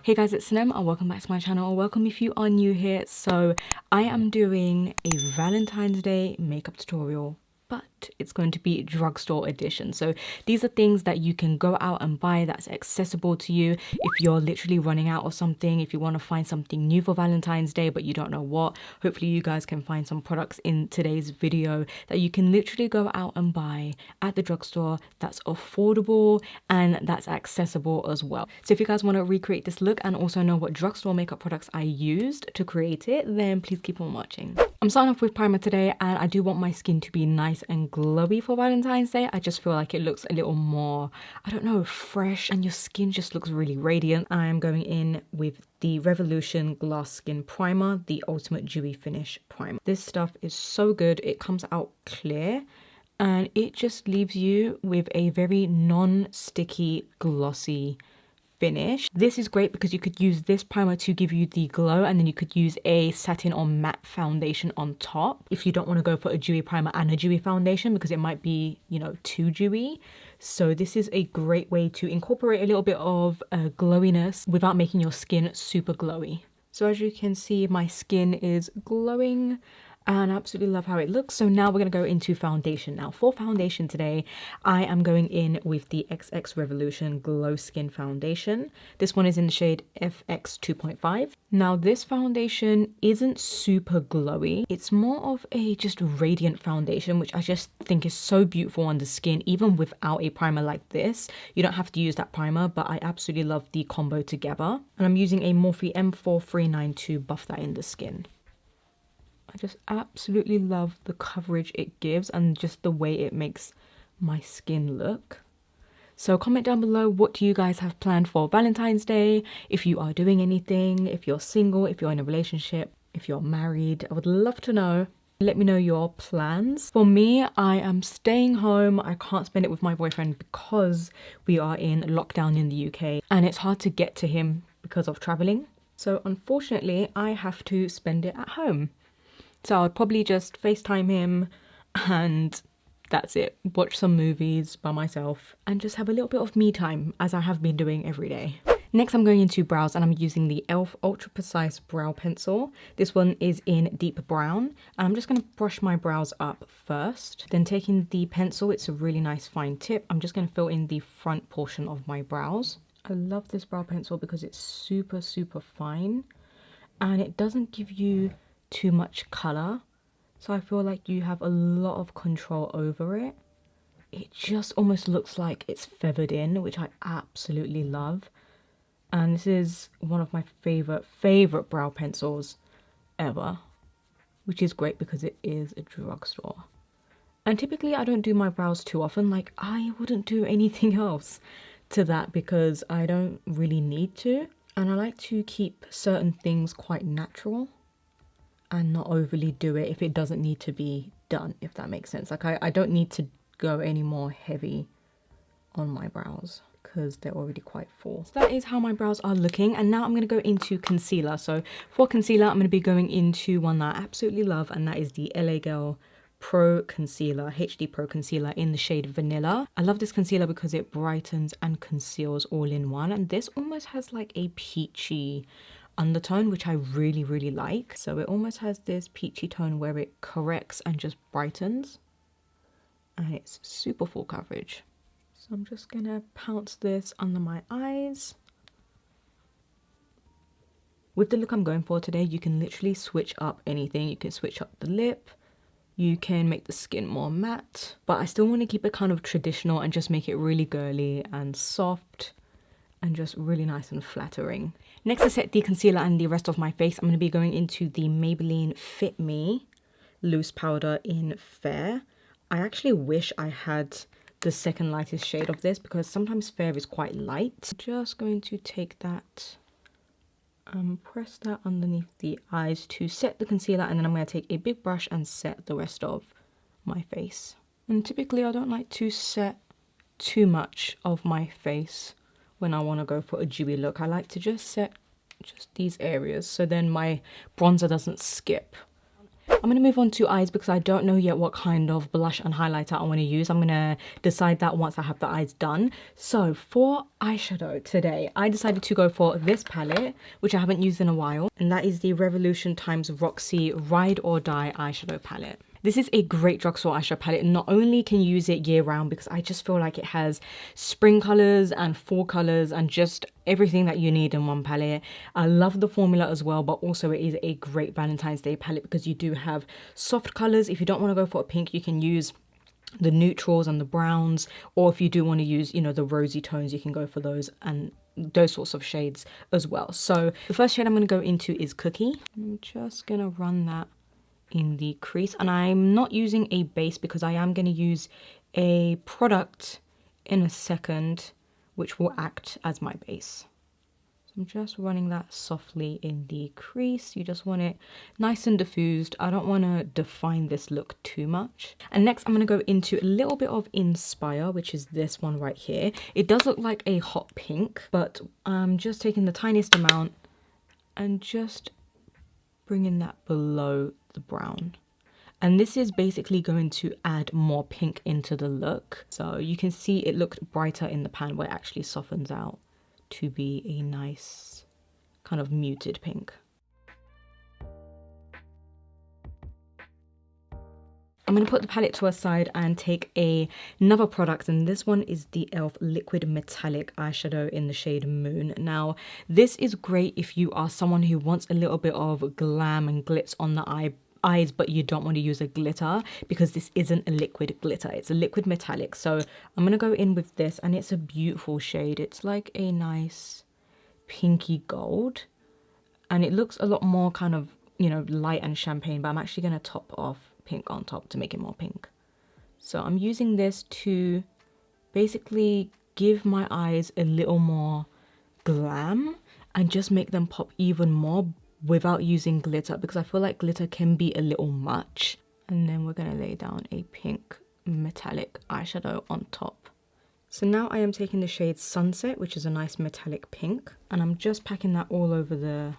Hey guys, it's Sinem and welcome back to my channel, or welcome if you are new here. So I am doing a Valentine's Day makeup tutorial, but it's going to be drugstore edition. So these are things that you can go out and buy that's accessible to you if you're literally running out of something, if you want to find something new for Valentine's Day but you don't know what. Hopefully you guys can find some products in today's video that you can literally go out and buy at the drugstore that's affordable and that's accessible as well. So if you guys want to recreate this look and also know what drugstore makeup products I used to create it, then please keep on watching. I'm starting off with primer today, and I do want my skin to be nice and glowy for Valentine's Day. I just feel like it looks a little more, I don't know, fresh, and your skin just looks really radiant. I am going in with the Revolution Glass Skin Primer, the Ultimate Dewy Finish Primer. This stuff is so good. It comes out clear and it just leaves you with a very non-sticky, glossy finish. This is great because you could use this primer to give you the glow, and then you could use a satin or matte foundation on top if you don't want to go for a dewy primer and a dewy foundation, because it might be, you know, too dewy. So this is a great way to incorporate a little bit of glowiness without making your skin super glowy. So as you can see, my skin is glowing and I absolutely love how it looks. So now we're going to go into foundation. Now for foundation today, I am going in with the XX Revolution Glow Skin Foundation. This one is in the shade FX 2.5. Now this foundation isn't super glowy. It's more of a just radiant foundation, which I just think is so beautiful on the skin, even without a primer like this. You don't have to use that primer, but I absolutely love the combo together. And I'm using a Morphe M4392 to buff that in the skin. I just absolutely love the coverage it gives and just the way it makes my skin look. So comment down below, what do you guys have planned for Valentine's Day? If you are doing anything, if you're single, if you're in a relationship, if you're married, I would love to know. Let me know your plans. For me, I am staying home. I can't spend it with my boyfriend because we are in lockdown in the UK and it's hard to get to him because of traveling. So unfortunately, I have to spend it at home. So I'll probably just FaceTime him and that's it. Watch some movies by myself and just have a little bit of me time, as I have been doing every day. Next, I'm going into brows and I'm using the E.L.F Ultra Precise Brow Pencil. This one is in deep brown. And I'm just going to brush my brows up first. Then taking the pencil, it's a really nice fine tip, I'm just going to fill in the front portion of my brows. I love this brow pencil because it's super, super fine and it doesn't give you too much color, so I feel like you have a lot of control over it. It just almost looks like it's feathered in, which I absolutely love. And this is one of my favorite brow pencils ever, which is great because it is a drugstore. And typically I don't do my brows too often. Like, I wouldn't do anything else to that because I don't really need to, and I like to keep certain things quite natural and not overly do it if it doesn't need to be done, if that makes sense. Like I don't need to go any more heavy on my brows because they're already quite full. So that is how my brows are looking, and now I'm going to go into concealer. So for concealer, I'm going to be going into one that I absolutely love, and that is the LA Girl Pro Concealer, HD Pro Concealer in the shade Vanilla. I love this concealer because it brightens and conceals all in one, and this almost has like a peachy undertone, which I really, really like. So it almost has this peachy tone where it corrects and just brightens, and it's super full coverage. So I'm just gonna pounce this under my eyes. With the look I'm going for today, you can literally switch up anything. You can switch up the lip, you can make the skin more matte, but I still want to keep it kind of traditional and just make it really girly and soft and just really nice and flattering. Next, to set the concealer and the rest of my face, I'm going to be going into the Maybelline Fit Me Loose Powder in Fair. I actually wish I had the second lightest shade of this because sometimes Fair is quite light. Just going to take that and press that underneath the eyes to set the concealer, and then I'm going to take a big brush and set the rest of my face. And typically I don't like to set too much of my face when I want to go for a dewy look. I like to just set just these areas so then my bronzer doesn't skip. I'm going to move on to eyes because I don't know yet what kind of blush and highlighter I want to use. I'm going to decide that once I have the eyes done. So for eyeshadow today, I decided to go for this palette, which I haven't used in a while. And that is the Revolution x Roxy Ride or Die eyeshadow palette. This is a great drugstore eyeshadow palette. Not only can you use it year round because I just feel like it has spring colors and fall colors and just everything that you need in one palette. I love the formula as well, but also it is a great Valentine's Day palette because you do have soft colors. If you don't want to go for a pink, you can use the neutrals and the browns, or if you do want to use, you know, the rosy tones, you can go for those and those sorts of shades as well. So the first shade I'm going to go into is Cookie. I'm just going to run that in the crease, and I'm not using a base because I am going to use a product in a second which will act as my base. So I'm just running that softly in the crease. You just want it nice and diffused. I don't want to define this look too much. And next I'm going to go into a little bit of Inspire, which is this one right here. It does look like a hot pink, but I'm just taking the tiniest amount and just bringing that below the brown. And this is basically going to add more pink into the look. So you can see it looked brighter in the pan where it actually softens out to be a nice kind of muted pink. I'm going to put the palette to a side and take another product, and this one is the E.L.F. Liquid Metallic Eyeshadow in the shade Moon. Now, this is great if you are someone who wants a little bit of glam and glitz on the eyes, but you don't want to use a glitter because this isn't a liquid glitter. It's a liquid metallic. So I'm going to go in with this, and it's a beautiful shade. It's like a nice pinky gold, and it looks a lot more kind of, you know, light and champagne, but I'm actually going to top off pink on top to make it more pink. So I'm using this to basically give my eyes a little more glam and just make them pop even more without using glitter, because I feel like glitter can be a little much. And then we're going to lay down a pink metallic eyeshadow on top. So now I am taking the shade Sunset, which is a nice metallic pink, and I'm just packing that all over the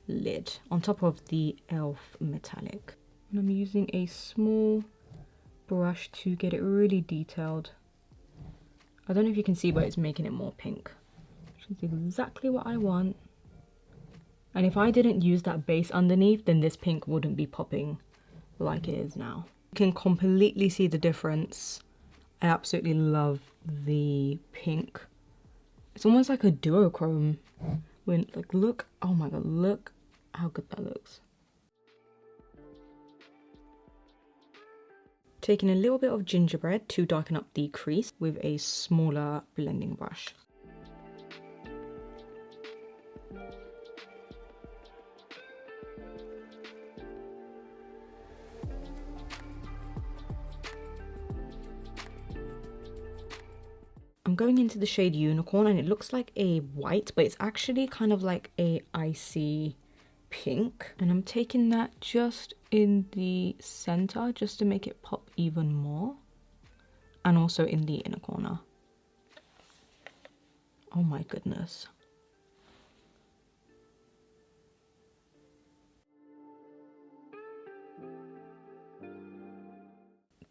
lid on top of the E.L.F. metallic. And I'm using a small brush to get it really detailed. I don't know if you can see, but it's making it more pink, which is exactly what I want. And if I didn't use that base underneath, then this pink wouldn't be popping like it is now. You can completely see the difference. I absolutely love the pink. It's almost like a duochrome. When, like, look, oh my god, look how good that looks. Taking a little bit of gingerbread to darken up the crease with a smaller blending brush. I'm going into the shade Unicorn, and it looks like a white, but it's actually kind of like a icy pink. And I'm taking that just in the center just to make it pop even more, and also in the inner corner. Oh my goodness.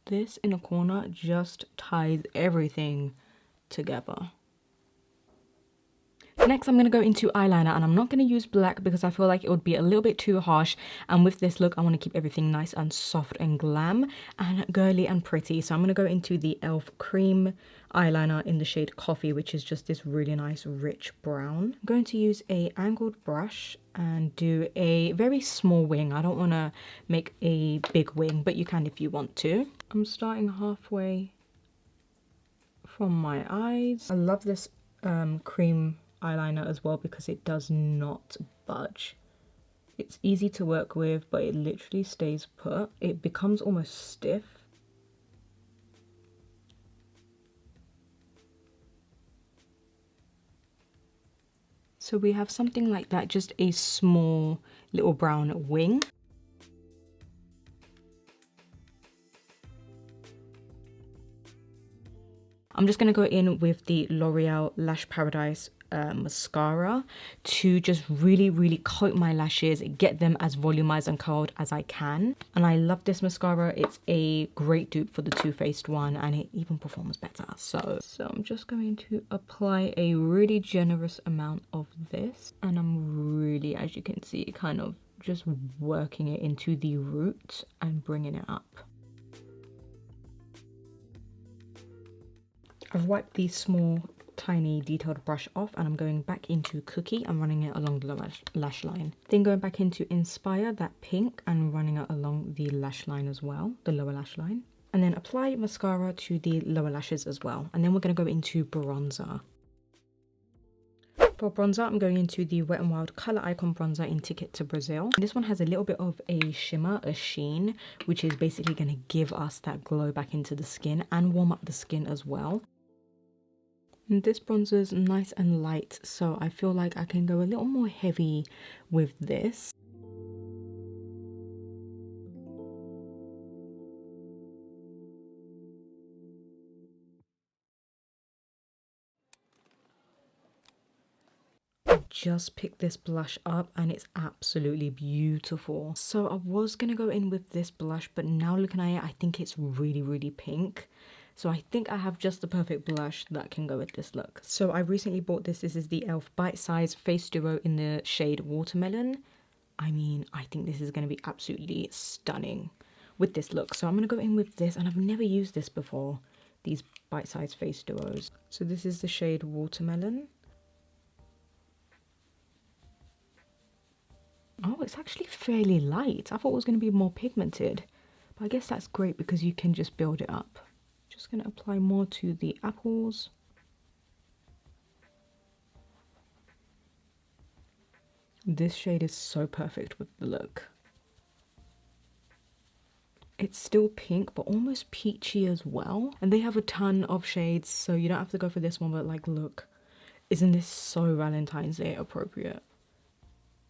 This inner corner just ties everything together. Next, I'm going to go into eyeliner, and I'm not going to use black because I feel like it would be a little bit too harsh, and with this look I want to keep everything nice and soft and glam and girly and pretty. So I'm going to go into the E.L.F. cream eyeliner in the shade Coffee, which is just this really nice rich brown. I'm going to use a angled brush and do a very small wing. I don't want to make a big wing, but you can if you want to. I'm starting halfway from my eyes. I love this cream eyeliner as well because it does not budge. It's easy to work with, but it literally stays put. It becomes almost stiff. So we have something like that, just a small little brown wing. I'm just going to go in with the L'Oreal Lash Paradise mascara to just really coat my lashes, get them as volumized and curled as I can. And I love this mascara. It's a great dupe for the Too Faced one, and it even performs better. So I'm just going to apply a really generous amount of this, and I'm really, as you can see, kind of just working it into the root and bringing it up. I've wiped the small tiny detailed brush off, and I'm going back into Cookie and running it along the lower lash line. Then going back into Inspire, that pink, and running it along the lash line as well, the lower lash line. And then apply mascara to the lower lashes as well. And then we're going to go into bronzer. For bronzer, I'm going into the Wet n Wild Colour Icon Bronzer in Ticket to Brazil. This one has a little bit of a shimmer, a sheen, which is basically going to give us that glow back into the skin and warm up the skin as well. And this bronzer is nice and light, so I feel like I can go a little more heavy with this. Just picked this blush up and it's absolutely beautiful. So I was gonna go in with this blush, but now looking at it, I think it's really pink. So I think I have just the perfect blush that can go with this look. So I recently bought this. This is the E.L.F Bite Size Face Duo in the shade Watermelon. I mean, I think this is gonna be absolutely stunning with this look. So I'm gonna go in with this, and I've never used this before, these Bite Size Face Duos. So this is the shade Watermelon. Oh, it's actually fairly light. I thought it was going to be more pigmented, but I guess that's great because you can just build it up. Just going to apply more to the apples. This shade is so perfect with the look. It's still pink, but almost peachy as well. And they have a ton of shades, so you don't have to go for this one, but like, look, isn't this so Valentine's Day appropriate?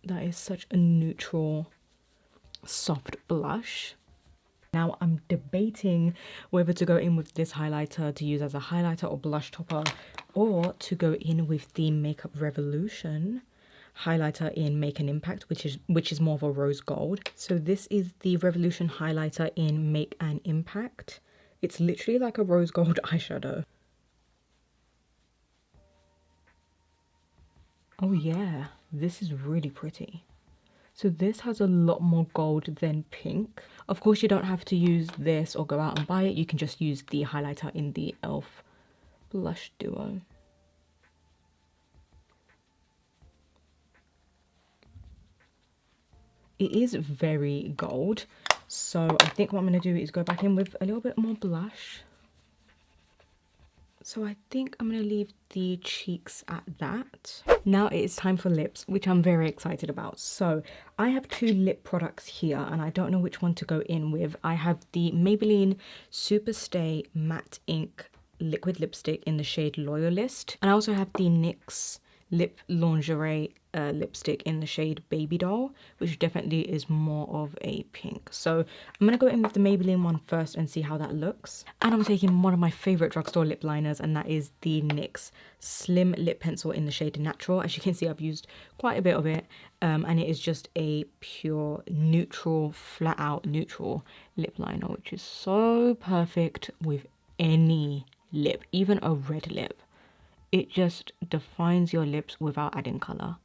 That is such a neutral, soft blush. Now I'm debating whether to go in with this highlighter to use as a highlighter or blush topper, or to go in with the Makeup Revolution highlighter in Make an Impact, which is more of a rose gold. So this is the Revolution highlighter in Make an Impact. It's literally like a rose gold eyeshadow. Oh yeah, this is really pretty. So this has a lot more gold than pink. Of course, you don't have to use this or go out and buy it. You can just use the highlighter in the E.L.F Blush Duo. It is very gold. So I think what I'm going to do is go back in with a little bit more blush. So I think I'm going to leave the cheeks at that. Now it is time for lips, which I'm very excited about. So I have two lip products here, and I don't know which one to go in with. I have the Maybelline Superstay Matte Ink Liquid Lipstick in the shade Loyalist. And I also have the NYX Lip Lingerie lipstick in the shade Baby Doll, which definitely is more of a pink. So I'm gonna go in with the Maybelline one first and see how that looks. And I'm taking one of my favorite drugstore lip liners, and that is the NYX Slim Lip Pencil in the shade Natural. As you can see, I've used quite a bit of it, and it is just a pure neutral, flat out neutral lip liner, which is so perfect with any lip, even a red lip. It just defines your lips without adding color.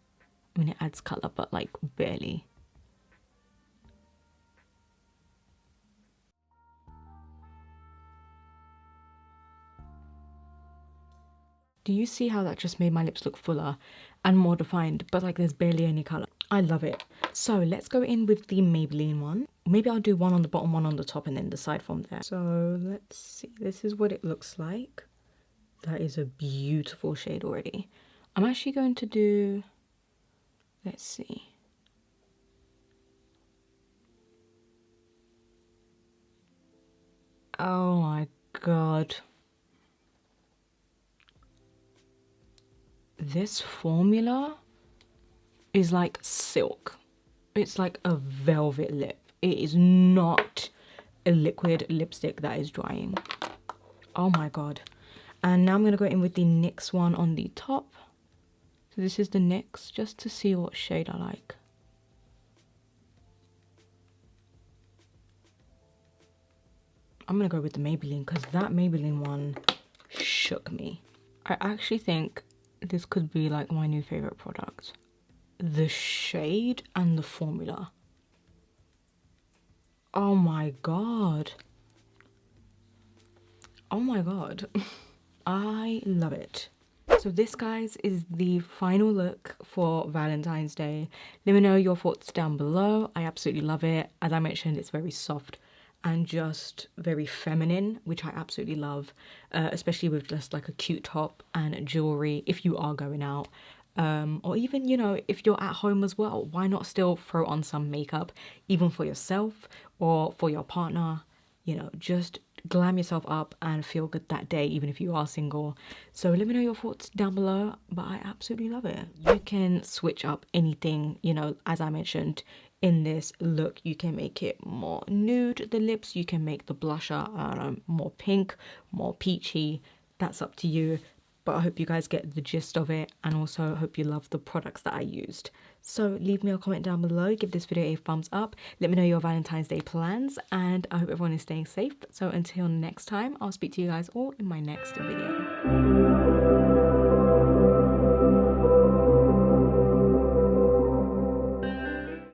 I mean, it adds color, but like barely. Do you see how that just made my lips look fuller and more defined, but like there's barely any color? I love it. So let's go in with the Maybelline one. Maybe I'll do one on the bottom, one on the top, and then decide from there. So let's see. This is what it looks like. That is a beautiful shade already. I'm actually going to do, let's see. Oh my god. This formula is like silk. It's like a velvet lip. It is not a liquid lipstick that is drying. Oh my god. And now I'm going to go in with the NYX one on the top. So this is the NYX, just to see what shade I like. I'm gonna go with the Maybelline because that Maybelline one shook me. I actually think this could be like my new favorite product. The shade and the formula. Oh my god. Oh my god. I love it. So this, guys, is the final look for Valentine's Day. Let me know your thoughts down below. I absolutely love it. As I mentioned, it's very soft and just very feminine, which I absolutely love, especially with just like a cute top and jewelry if you are going out. Or even, you know, if you're at home as well, why not still throw on some makeup, even for yourself or for your partner? You know, just glam yourself up and feel good that day, even if you are single. So let me know your thoughts down below, but I absolutely love it. You can switch up anything, you know, as I mentioned in this look. You can make it more nude, the lips, you can make the blusher, I don't know, more pink, more peachy. That's up to you. But I hope you guys get the gist of it, and also hope you love the products that I used. So leave me a comment down below, give this video a thumbs up, let me know your Valentine's Day plans, and I hope everyone is staying safe. So until next time, I'll speak to you guys all in my next video.